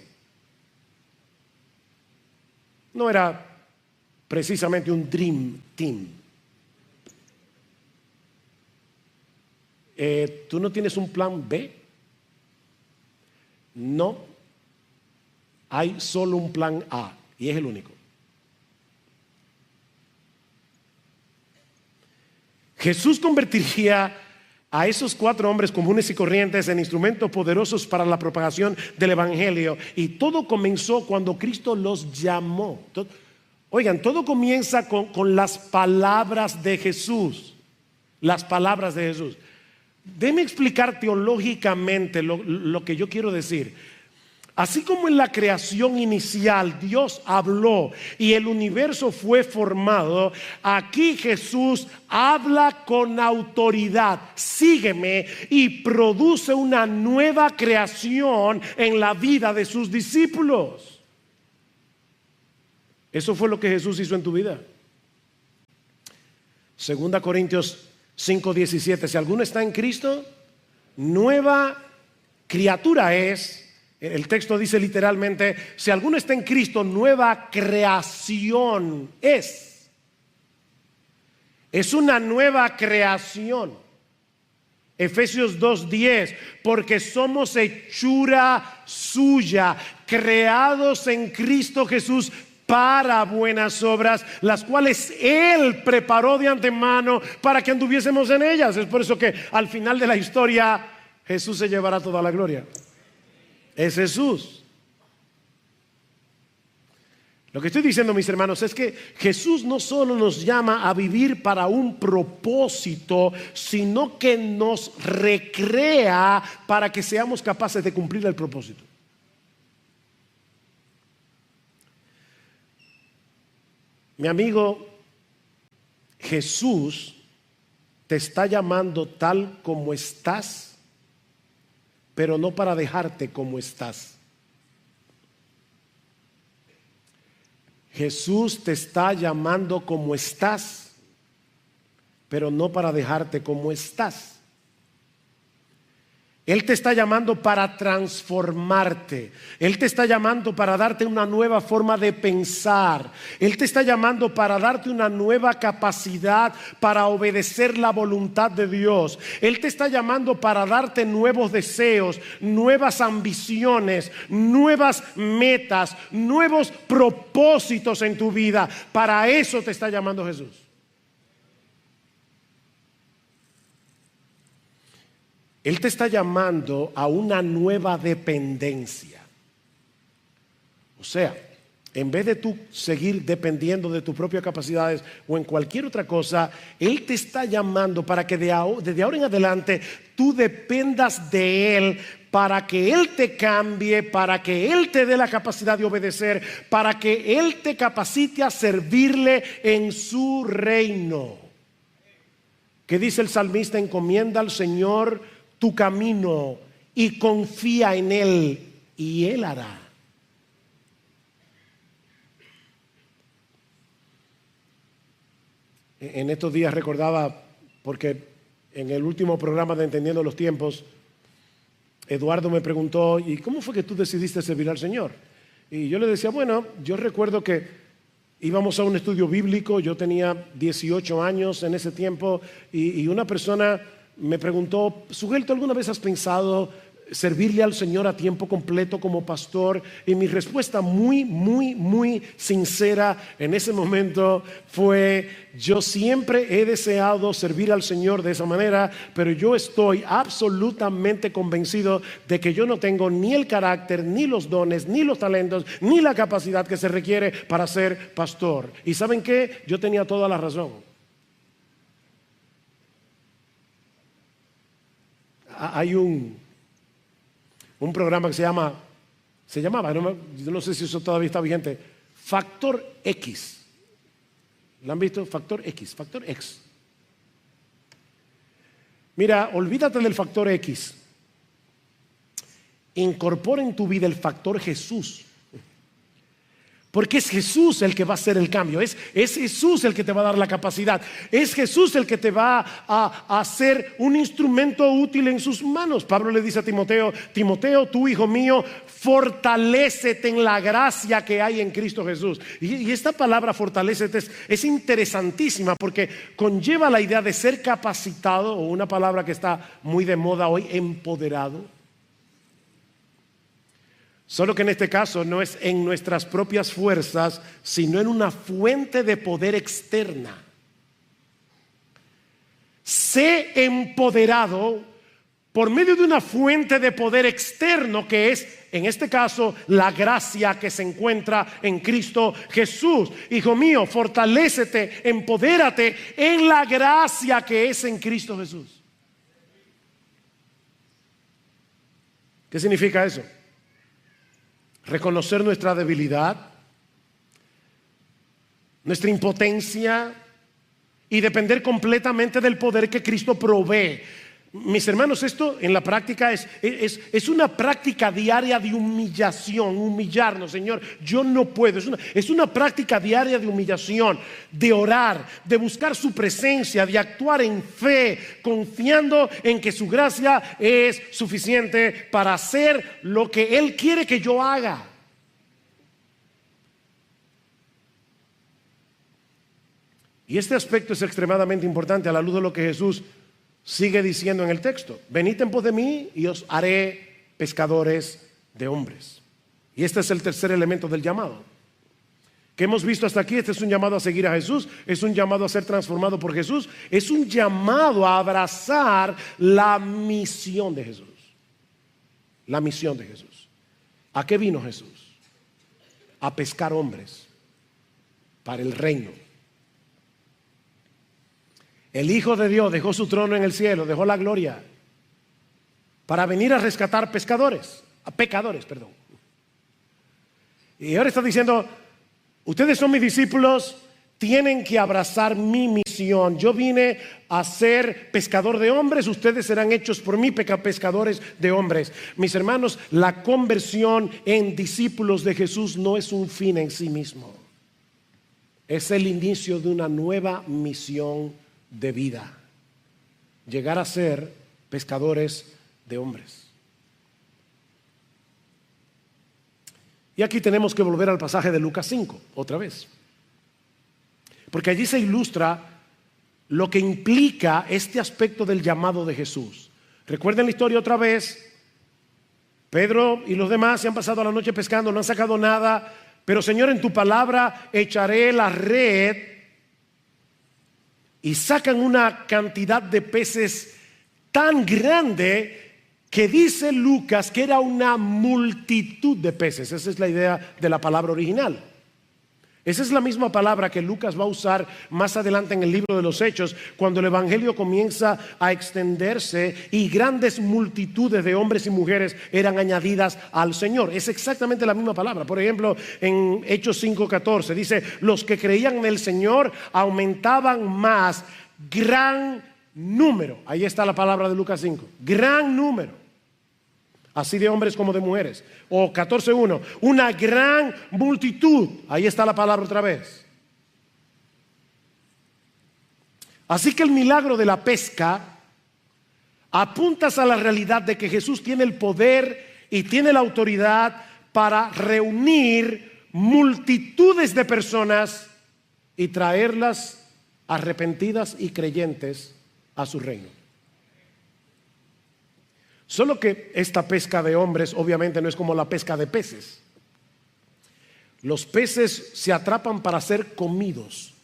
No era precisamente un dream team. ¿Tú no tienes un plan B? No. Hay solo un plan A. Y es el único. Jesús convertiría a esos 4 hombres comunes y corrientes en instrumentos poderosos para la propagación del evangelio. Y todo comenzó cuando Cristo los llamó. Oigan, todo comienza con las palabras de Jesús. Las palabras de Jesús. Déjame explicar teológicamente lo que yo quiero decir. Así como en la creación inicial Dios habló y el universo fue formado, aquí Jesús habla con autoridad: sígueme, y produce una nueva creación en la vida de sus discípulos. Eso fue lo que Jesús hizo en tu vida. 2 Corintios 5:17: si alguno está en Cristo, nueva criatura es. El texto dice literalmente: si alguno está en Cristo, nueva creación es. Es una nueva creación. Efesios 2:10: porque somos hechura suya, creados en Cristo Jesús para buenas obras, las cuales Él preparó de antemano para que anduviésemos en ellas. Es por eso que al final de la historia Jesús se llevará toda la gloria. es Jesús. Lo que estoy diciendo, mis hermanos, es que Jesús no solo nos llama a vivir para un propósito, sino que nos recrea para que seamos capaces de cumplir el propósito. Mi amigo, Jesús te está llamando tal como estás, pero no para dejarte como estás. Jesús te está llamando como estás, pero no para dejarte como estás. Él te está llamando para transformarte. Él te está llamando para darte una nueva forma de pensar. Él te está llamando para darte una nueva capacidad para obedecer la voluntad de Dios. Él te está llamando para darte nuevos deseos, nuevas ambiciones, nuevas metas, nuevos propósitos en tu vida. Para eso te está llamando Jesús. Él te está llamando a una nueva dependencia. O sea, en vez de tú seguir dependiendo de tus propias capacidades o en cualquier otra cosa, Él te está llamando para que desde ahora en adelante tú dependas de Él, para que Él te cambie, para que Él te dé la capacidad de obedecer, para que Él te capacite a servirle en su reino. ¿Qué dice el salmista? Encomienda al Señor tu camino y confía en Él y Él hará. En estos días recordaba, porque en el último programa de Entendiendo los Tiempos, Eduardo me preguntó, ¿y cómo fue que tú decidiste servir al Señor? Y yo le decía, bueno, yo recuerdo que íbamos a un estudio bíblico, yo tenía 18 años en ese tiempo, y una persona me preguntó, Sugelto, ¿alguna vez has pensado servirle al Señor a tiempo completo como pastor? Y mi respuesta muy sincera en ese momento fue: yo siempre he deseado servir al Señor de esa manera, pero yo estoy absolutamente convencido de que yo no tengo ni el carácter, ni los dones, ni los talentos, ni la capacidad que se requiere para ser pastor. ¿Y saben qué? Yo tenía toda la razón. Hay un programa que se llamaba, yo no sé si eso todavía está vigente, Factor X. ¿Lo han visto? Factor X, Factor X. Mira, olvídate del factor X. Incorpora en tu vida el factor Jesús. Porque es Jesús el que va a hacer el cambio, es Jesús el que te va a dar la capacidad, es Jesús el que te va a hacer un instrumento útil en sus manos. Pablo le dice a Timoteo: Timoteo, tú hijo mío, fortalécete en la gracia que hay en Cristo Jesús. Y esta palabra fortalécete es interesantísima, porque conlleva la idea de ser capacitado, o una palabra que está muy de moda hoy, empoderado. Solo que en este caso no es en nuestras propias fuerzas, sino en una fuente de poder externa. Sé empoderado por medio de una fuente de poder externo, que es, en este caso, la gracia que se encuentra en Cristo Jesús. Hijo mío, fortalécete, empodérate en la gracia que es en Cristo Jesús. ¿Qué significa eso? Reconocer nuestra debilidad, nuestra impotencia, y depender completamente del poder que Cristo provee. Mis hermanos, esto en la práctica es una práctica diaria de humillación, humillarnos. Señor, yo no puedo. Es una práctica diaria de humillación, de orar, de buscar su presencia, de actuar en fe, confiando en que su gracia es suficiente para hacer lo que Él quiere que yo haga. Y este aspecto es extremadamente importante a la luz de lo que Jesús sigue diciendo en el texto: venid en pos de mí y os haré pescadores de hombres. Y este es el tercer elemento del llamado que hemos visto hasta aquí. Este es un llamado a seguir a Jesús, es un llamado a ser transformado por Jesús, es un llamado a abrazar la misión de Jesús. La misión de Jesús. ¿A qué vino Jesús? A pescar hombres para el reino. El Hijo de Dios dejó su trono en el cielo, dejó la gloria para venir a rescatar pecadores. Y ahora está diciendo, ustedes son mis discípulos, tienen que abrazar mi misión. Yo vine a ser pescador de hombres, ustedes serán hechos por mí pescadores de hombres. Mis hermanos, la conversión en discípulos de Jesús no es un fin en sí mismo. Es el inicio de una nueva misión de vida. Llegar a ser pescadores de hombres. Y aquí tenemos que volver al pasaje de Lucas 5, otra vez. Porque allí se ilustra lo que implica este aspecto del llamado de Jesús. Recuerden la historia otra vez. Pedro y los demás se han pasado la noche pescando, no han sacado nada. Pero Señor, en tu palabra echaré la red. Y sacan una cantidad de peces tan grande que dice Lucas que era una multitud de peces. Esa es la idea de la palabra original. Esa es la misma palabra que Lucas va a usar más adelante en el libro de los Hechos, cuando el evangelio comienza a extenderse y grandes multitudes de hombres y mujeres eran añadidas al Señor. Es exactamente la misma palabra. Por ejemplo, en Hechos 5:14 dice, los que creían en el Señor aumentaban más, gran número. Ahí está la palabra de Lucas 5, gran número. Así de hombres como de mujeres. O 14:1, una gran multitud. Ahí está la palabra otra vez. Así que el milagro de la pesca apuntas a la realidad de que Jesús tiene el poder y tiene la autoridad para reunir multitudes de personas y traerlas arrepentidas y creyentes a su reino. Solo que esta pesca de hombres obviamente no es como la pesca de peces. Los peces se atrapan para ser comidos,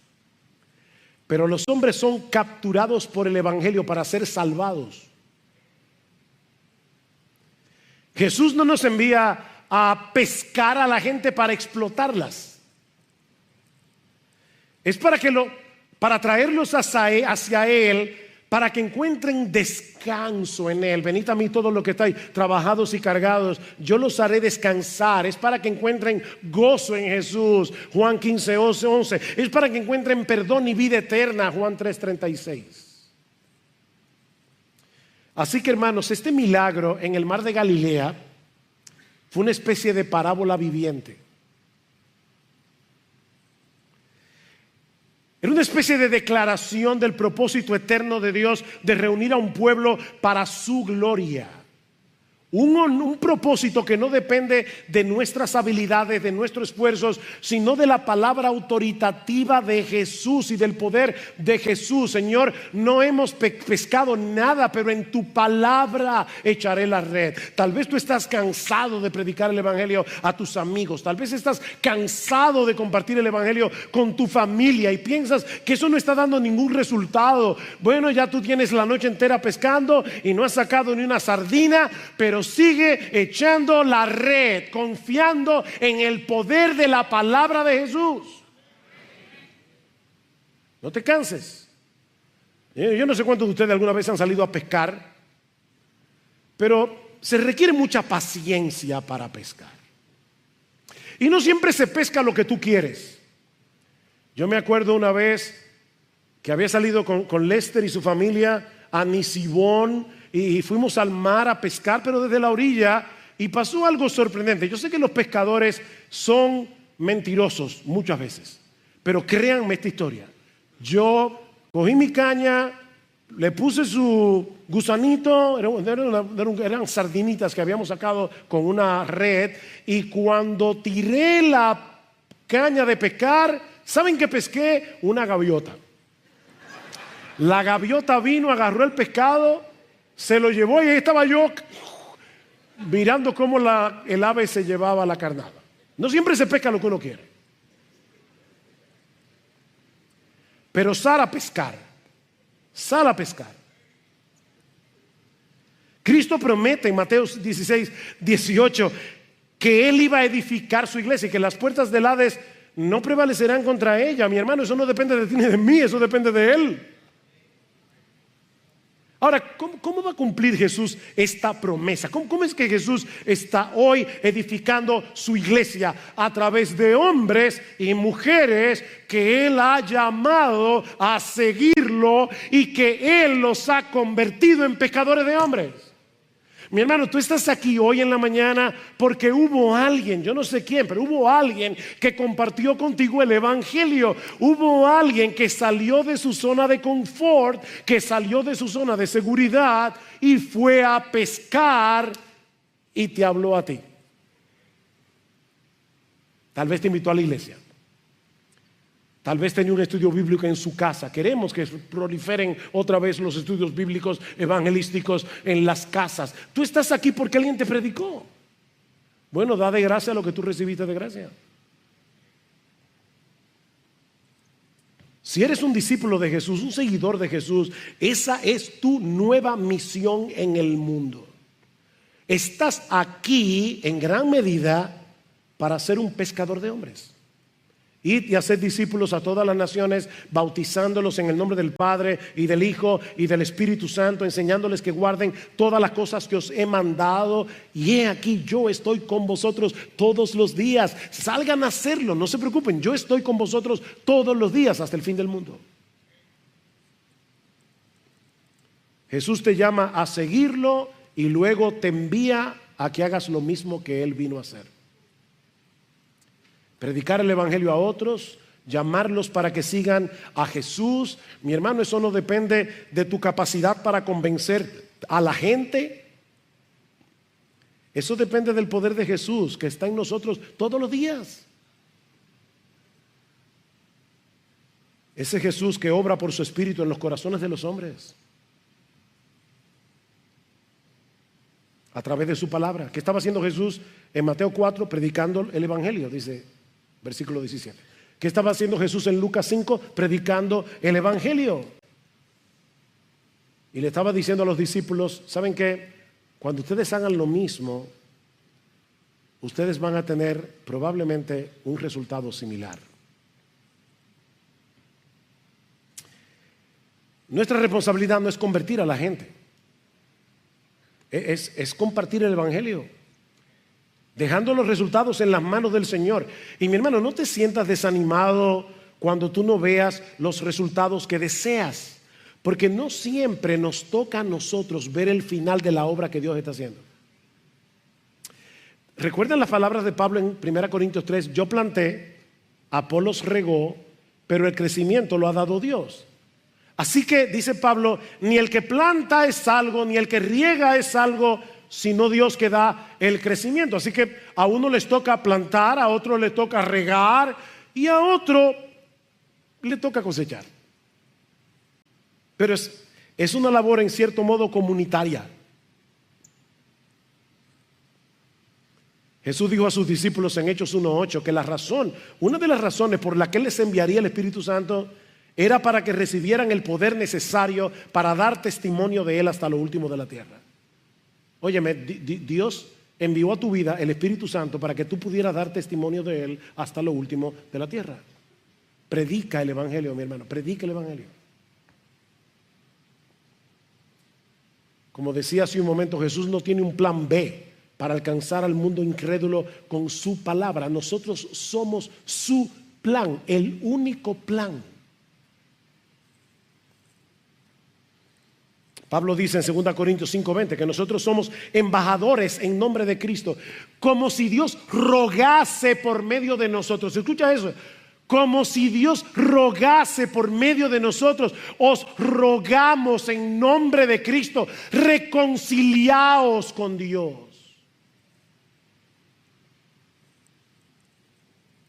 pero los hombres son capturados por el evangelio para ser salvados. Jesús no nos envía a pescar a la gente para explotarlas. Es para traerlos hacia Él, para que encuentren descanso en Él. Venid a mí todos los que estáis trabajados y cargados, yo los haré descansar. Es para que encuentren gozo en Jesús, Juan 15:11. Es para que encuentren perdón y vida eterna, Juan 3:36. Así que, hermanos, este milagro en el mar de Galilea fue una especie de parábola viviente. Era una especie de declaración del propósito eterno de Dios de reunir a un pueblo para su gloria. Un propósito que no depende de nuestras habilidades, de nuestros esfuerzos, sino de la palabra autoritativa de Jesús y del poder de Jesús. Señor, no hemos pescado nada, pero en tu palabra echaré la red. Tal vez tú estás cansado de predicar el evangelio a tus amigos. Tal vez estás cansado de compartir el evangelio con tu familia y piensas que eso no está dando ningún resultado. Bueno, ya tú tienes la noche entera pescando y no has sacado ni una sardina, pero sigue echando la red, confiando en el poder de la palabra de Jesús. No te canses. Yo no sé cuántos de ustedes alguna vez han salido a pescar, pero se requiere mucha paciencia para pescar. Y no siempre se pesca lo que tú quieres. Yo me acuerdo una vez que había salido con Lester y su familia a Nisibón y fuimos al mar a pescar, pero desde la orilla, y pasó algo sorprendente. Yo sé que los pescadores son mentirosos muchas veces, pero créanme esta historia. Yo cogí mi caña, le puse su gusanito, eran sardinitas que habíamos sacado con una red, y cuando tiré la caña de pescar, ¿saben qué pesqué? Una gaviota. La gaviota vino, agarró el pescado, se lo llevó y ahí estaba yo mirando cómo el ave se llevaba la carnada. No siempre se pesca lo que uno quiere, pero sal a pescar. Cristo promete en Mateo 16:18 que Él iba a edificar su iglesia y que las puertas del Hades no prevalecerán contra ella. Mi hermano, eso no depende de ti ni de mí, eso depende de Él. Ahora, ¿cómo va a cumplir Jesús esta promesa? ¿Cómo es que Jesús está hoy edificando su iglesia? A través de hombres y mujeres que Él ha llamado a seguirlo y que Él los ha convertido en pescadores de hombres. Mi hermano, tú estás aquí hoy en la mañana porque hubo alguien, yo no sé quién, pero hubo alguien que compartió contigo el evangelio. Hubo alguien que salió de su zona de confort, que salió de su zona de seguridad y fue a pescar y te habló a ti. Tal vez te invitó a la iglesia. Tal vez tenía un estudio bíblico en su casa. Queremos que proliferen otra vez los estudios bíblicos evangelísticos en las casas. Tú estás aquí porque alguien te predicó. Bueno, da de gracia lo que tú recibiste de gracia. Si eres un discípulo de Jesús, un seguidor de Jesús, esa es tu nueva misión en el mundo. Estás aquí en gran medida para ser un pescador de hombres. Id y haced discípulos a todas las naciones, bautizándolos en el nombre del Padre y del Hijo y del Espíritu Santo, enseñándoles que guarden todas las cosas que os he mandado. Y he aquí, yo estoy con vosotros todos los días. Salgan a hacerlo, no se preocupen, yo estoy con vosotros todos los días hasta el fin del mundo. Jesús te llama a seguirlo y luego te envía a que hagas lo mismo que Él vino a hacer. Predicar el evangelio a otros, llamarlos para que sigan a Jesús. Mi hermano, eso no depende de tu capacidad para convencer a la gente. Eso depende del poder de Jesús que está en nosotros todos los días. Ese Jesús que obra por su Espíritu en los corazones de los hombres, a través de su palabra. ¿Qué estaba haciendo Jesús en Mateo 4? Predicando el evangelio, dice versículo 17. ¿Qué estaba haciendo Jesús en Lucas 5? Predicando el evangelio. Y le estaba diciendo a los discípulos, ¿saben qué? Cuando ustedes hagan lo mismo, ustedes van a tener probablemente un resultado similar. Nuestra responsabilidad no es convertir a la gente, es compartir el evangelio, dejando los resultados en las manos del Señor. Y mi hermano, no te sientas desanimado cuando tú no veas los resultados que deseas, porque no siempre nos toca a nosotros ver el final de la obra que Dios está haciendo. ¿Recuerdan las palabras de Pablo en 1 Corintios 3? Yo planté, Apolos regó, pero el crecimiento lo ha dado Dios. Así que, dice Pablo, ni el que planta es algo, ni el que riega es algo, sino Dios que da el crecimiento. Así que a uno les toca plantar, a otro le toca regar y a otro le toca cosechar. Pero es una labor en cierto modo comunitaria. Jesús dijo a sus discípulos en Hechos 1:8 que una de las razones por la que Él les enviaría el Espíritu Santo era para que recibieran el poder necesario para dar testimonio de Él hasta lo último de la tierra. Óyeme, Dios envió a tu vida el Espíritu Santo para que tú pudieras dar testimonio de Él hasta lo último de la tierra. Predica el evangelio, mi hermano, predica el evangelio. Como decía hace un momento, Jesús no tiene un plan B para alcanzar al mundo incrédulo con su palabra. Nosotros somos su plan, el único plan. Pablo dice en 2 Corintios 5:20 que nosotros somos embajadores en nombre de Cristo, como si Dios rogase por medio de nosotros. Escucha eso. Como si Dios rogase por medio de nosotros, os rogamos en nombre de Cristo, reconciliaos con Dios.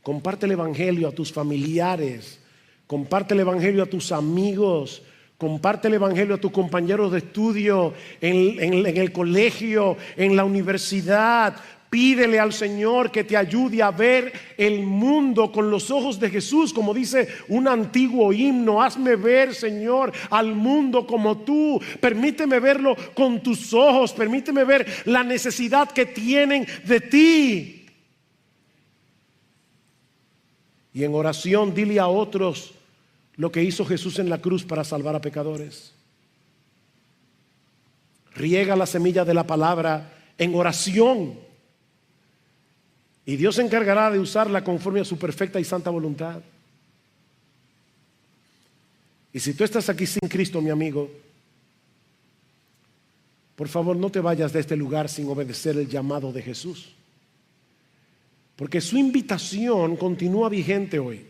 Comparte el evangelio a tus familiares, comparte el evangelio a tus amigos, comparte el evangelio a tus compañeros de estudio, en el colegio, en la universidad. Pídele al Señor que te ayude a ver el mundo con los ojos de Jesús, como dice un antiguo himno. Hazme ver, Señor, al mundo como tú. Permíteme verlo con tus ojos. Permíteme ver la necesidad que tienen de ti. Y en oración dile a otros lo que hizo Jesús en la cruz para salvar a pecadores. Riega la semilla de la palabra en oración. Y Dios se encargará de usarla conforme a su perfecta y santa voluntad. Y si tú estás aquí sin Cristo, mi amigo, por favor no te vayas de este lugar sin obedecer el llamado de Jesús. Porque su invitación continúa vigente hoy.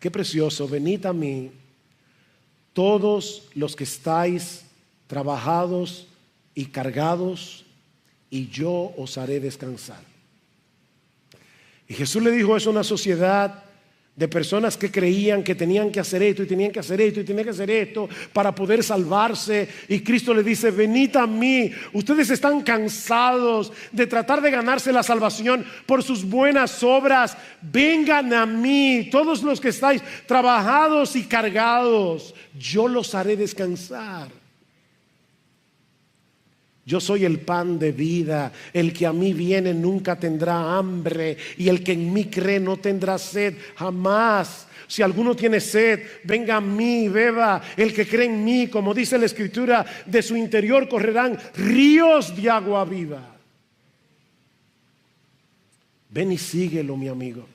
Qué precioso, venid a mí, todos los que estáis trabajados y cargados, y yo os haré descansar. Y Jesús le dijo eso a una sociedad de personas que creían que tenían que hacer esto y tenían que hacer esto y tenían que hacer esto para poder salvarse. Y Cristo le dice: venid a mí, ustedes están cansados de tratar de ganarse la salvación por sus buenas obras. Vengan a mí, todos los que estáis trabajados y cargados, yo los haré descansar. Yo soy el pan de vida. El que a mí viene nunca tendrá hambre, y el que en mí cree no tendrá sed jamás. Si alguno tiene sed, venga a mí, beba. El que cree en mí, como dice la Escritura, de su interior correrán ríos de agua viva. Ven y síguelo, mi amigo.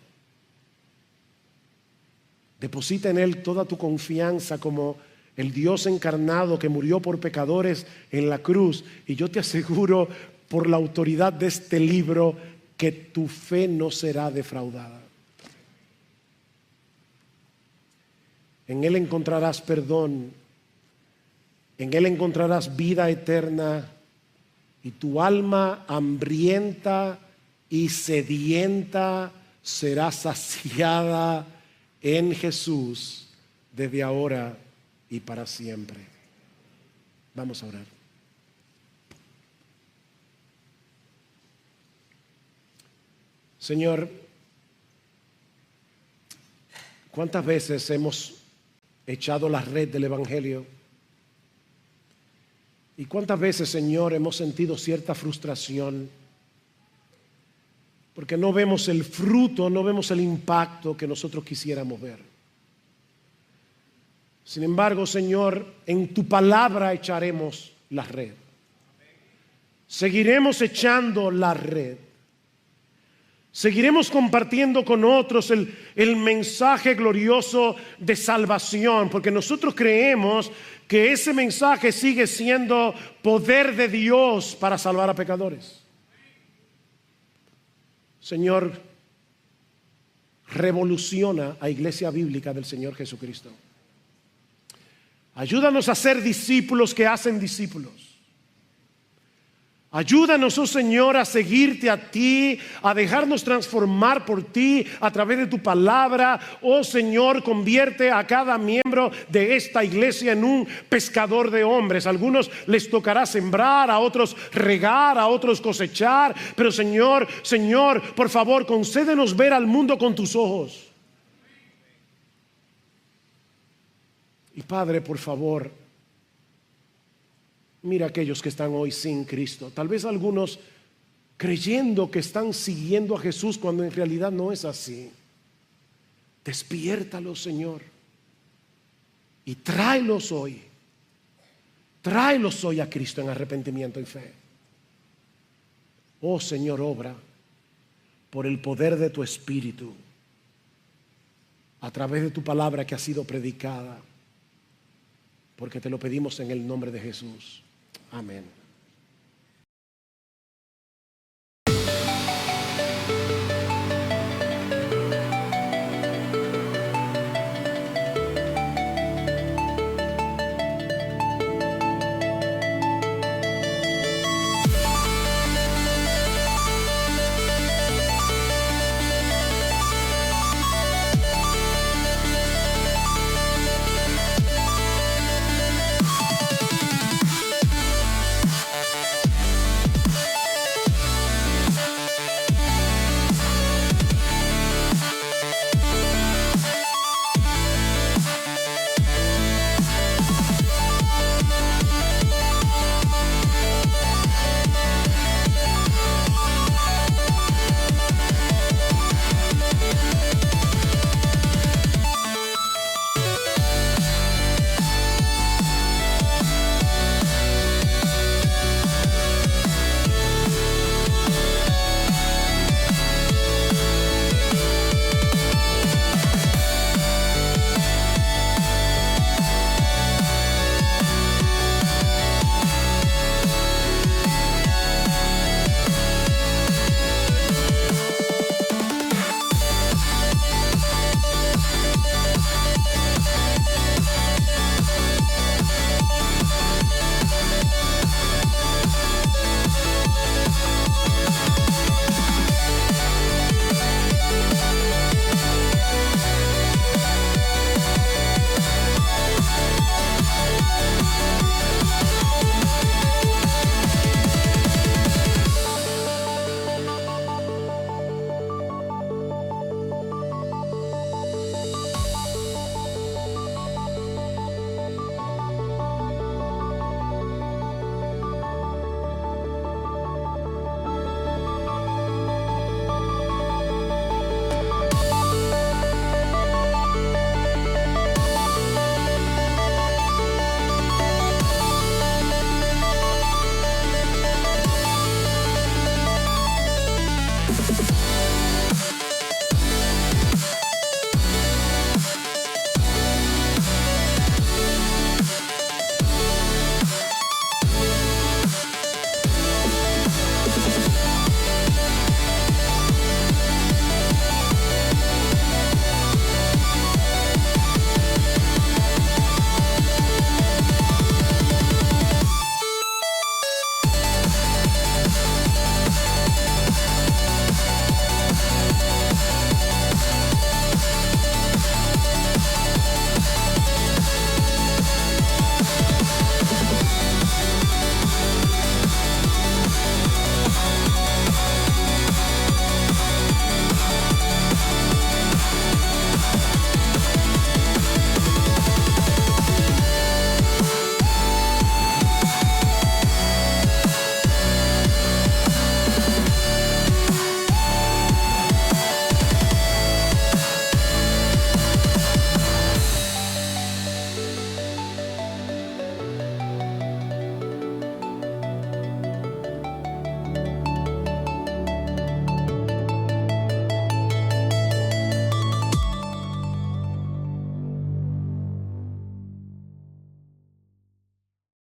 Deposita en Él toda tu confianza como el Dios encarnado que murió por pecadores en la cruz. Y yo te aseguro, por la autoridad de este libro, que tu fe no será defraudada. En Él encontrarás perdón, en Él encontrarás vida eterna, y tu alma hambrienta y sedienta será saciada en Jesús desde ahora y para siempre. Vamos a orar. Señor, ¿cuántas veces hemos echado la red del Evangelio? ¿Y cuántas veces, Señor, hemos sentido cierta frustración porque no vemos el fruto, no vemos el impacto que nosotros quisiéramos ver? Sin embargo, Señor, en tu palabra echaremos la red. Seguiremos echando la red. Seguiremos compartiendo con otros el mensaje glorioso de salvación, porque nosotros creemos que ese mensaje sigue siendo poder de Dios para salvar a pecadores. Señor, revoluciona a Iglesia Bíblica del Señor Jesucristo. Ayúdanos a ser discípulos que hacen discípulos. Ayúdanos, oh Señor, a seguirte a ti, a dejarnos transformar por ti a través de tu palabra. Oh Señor, convierte a cada miembro de esta iglesia en un pescador de hombres. A algunos les tocará sembrar, a otros regar, a otros cosechar. Pero Señor, por favor, concédenos ver al mundo con tus ojos. Y Padre, por favor, mira a aquellos que están hoy sin Cristo. Tal vez algunos creyendo que están siguiendo a Jesús cuando en realidad no es así. Despiértalos, Señor, y tráelos hoy. Tráelos hoy a Cristo en arrepentimiento y fe. Oh Señor, obra por el poder de tu Espíritu a través de tu palabra que ha sido predicada, porque te lo pedimos en el nombre de Jesús. Amén.